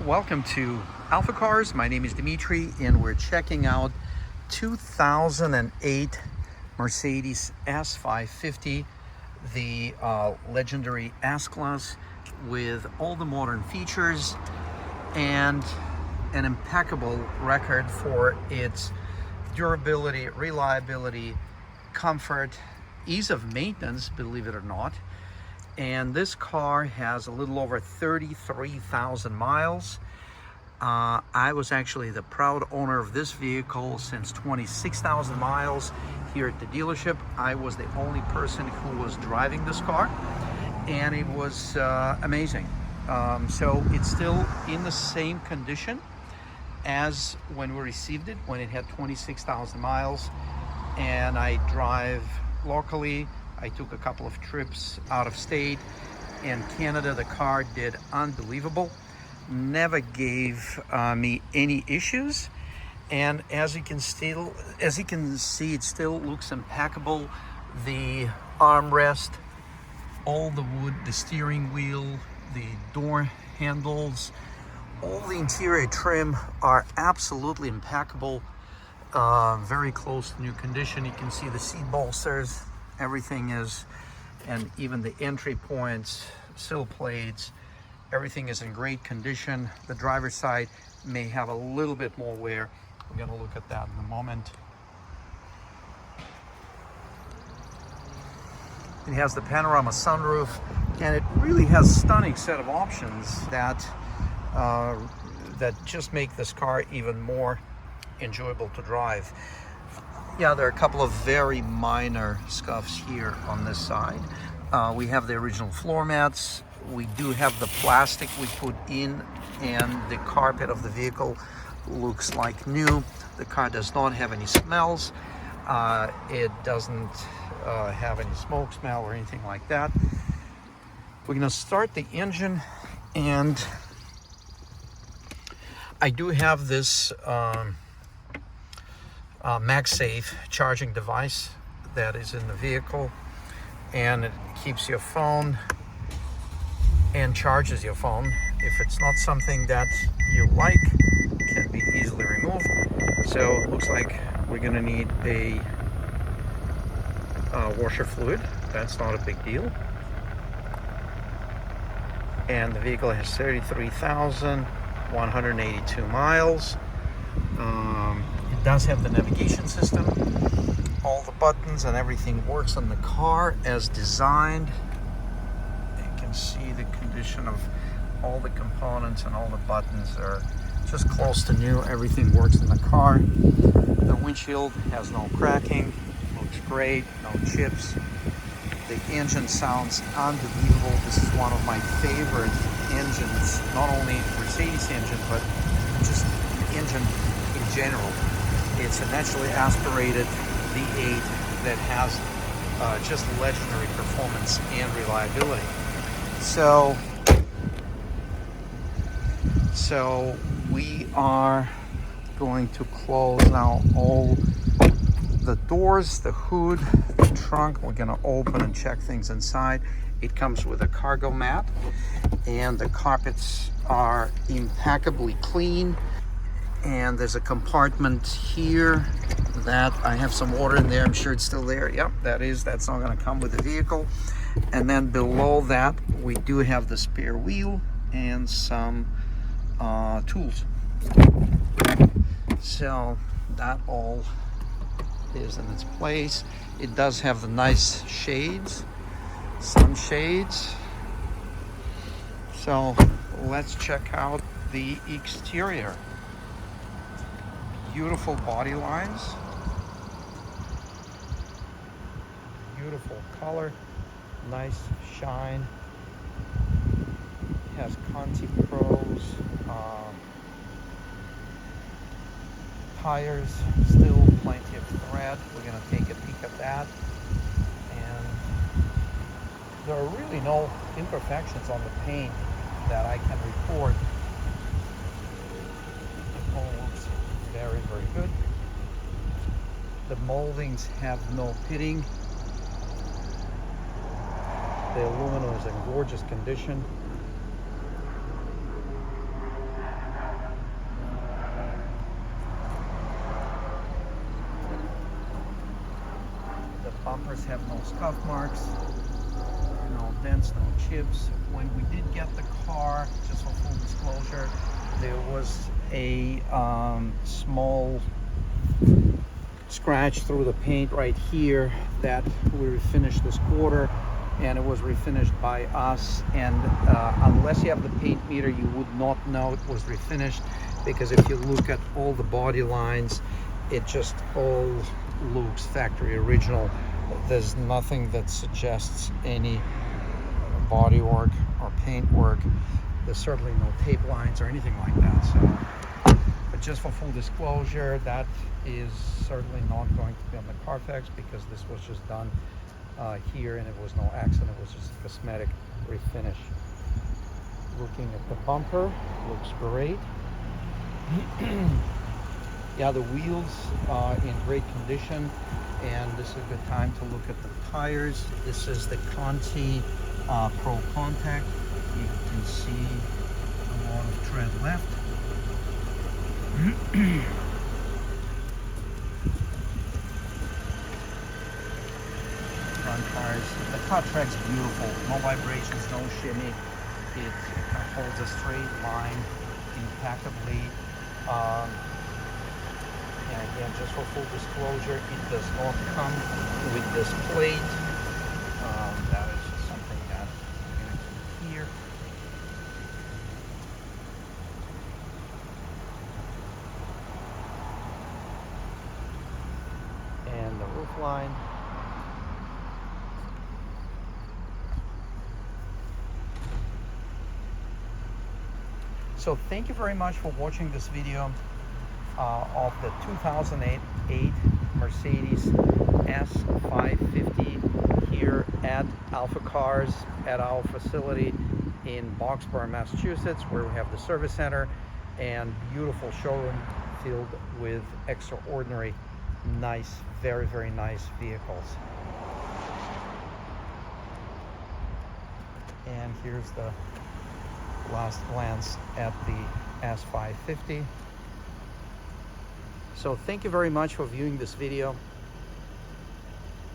welcome to AlphaCars. My name is Dimitri and we're checking out 2008 Mercedes S550, the legendary S-Class with all the modern features and an impeccable record for its durability, reliability, comfort, ease of maintenance, believe it or not. And this car has a little over 33,000 miles. I was actually the proud owner of this vehicle since 26,000 miles here at the dealership. I was the only person who was driving this car, and it was amazing. So it's still in the same condition as when we received it, when it had 26,000 miles. And I drive locally. I took a couple of trips out of state and Canada. The car did unbelievable, never gave me any issues, and as you can see, it still looks impeccable. The armrest, all the wood, the steering wheel, the door handles, all the interior trim are absolutely impeccable, very close to new condition. You can see the seat bolsters, everything is, and even the entry points, sill plates, everything is in great condition. The driver's side may have a little bit more wear. We're going to look at that in a moment. It has the panorama sunroof, and it really has a stunning set of options that just make this car even more enjoyable to drive. Yeah, there are a couple of very minor scuffs here on this side. We have the original floor mats. We do have the plastic we put in, and the carpet of the vehicle looks like new. The car does not have any smells. It doesn't have any smoke smell or anything like that. We're gonna start the engine, and I do have this MagSafe charging device that is in the vehicle, and it keeps your phone and charges your phone. If it's not something that you like, it can be easily removed. So it looks like we're gonna need a washer fluid. That's not a big deal. And the vehicle has 33,182 miles. It does have the navigation system. All the buttons and everything works on the car as designed. You can see the condition of all the components, and all the buttons are just close to new. Everything works in the car. The windshield has no cracking, looks great, no chips. The engine sounds unbelievable. This is one of my favorite engines, not only Mercedes engine, but just engine in general. It's a naturally aspirated V8 that has just legendary performance and reliability. So we are going to close now all the doors, the hood, the trunk. We're going to open and check things inside. It comes with a cargo mat, and the carpets are impeccably clean. And there's a compartment here that I have some water in there. I'm sure it's still there. Yep, that's not going to come with the vehicle. And then below that, we do have the spare wheel and some tools. So that all is in its place. It does have the nice shades, sun shades. So let's check out the exterior. Beautiful body lines, beautiful color, nice shine. It has Conti Pros, tires, still plenty of thread. We're going to take a peek at that, and there are really no imperfections on the paint that I can report. It all looks very, very good. The moldings have no pitting. The aluminum is in gorgeous condition. cars have no scuff marks, no dents, no chips. When we did get the car, just for full disclosure, there was a small scratch through the paint right here that we refinished this quarter, and it was refinished by us, and unless you have the paint meter you would not know it was refinished, because if you look at all the body lines, it just all looks factory original. There's nothing that suggests any body work or paint work. There's certainly no tape lines or anything like that. So, but just for full disclosure, that is certainly not going to be on the Carfax, because this was just done here, and it was no accident. It was just a cosmetic refinish. Looking at the bumper, looks great. Yeah, the wheels are in great condition, and this is a good time to look at the tires. This is the Conti Pro Contact. You can see a lot of tread left. Front tires. The car track's beautiful. No vibrations, no shimmy. It holds a straight line impeccably. And again, just for full disclosure, it does not come with this plate. That is just something that I'm going to keep here. And the roof line. So thank you very much for watching this video of the 2008 Mercedes S550 here at AlphaCars at our facility in Boxborough, Massachusetts, where we have the service center and beautiful showroom filled with extraordinary, nice, very, very nice vehicles. And here's the last glance at the S550. So thank you very much for viewing this video.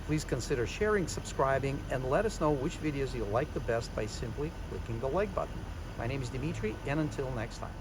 Please consider sharing, subscribing, and let us know which videos you like the best by simply clicking the like button. My name is Dimitri, and until next time.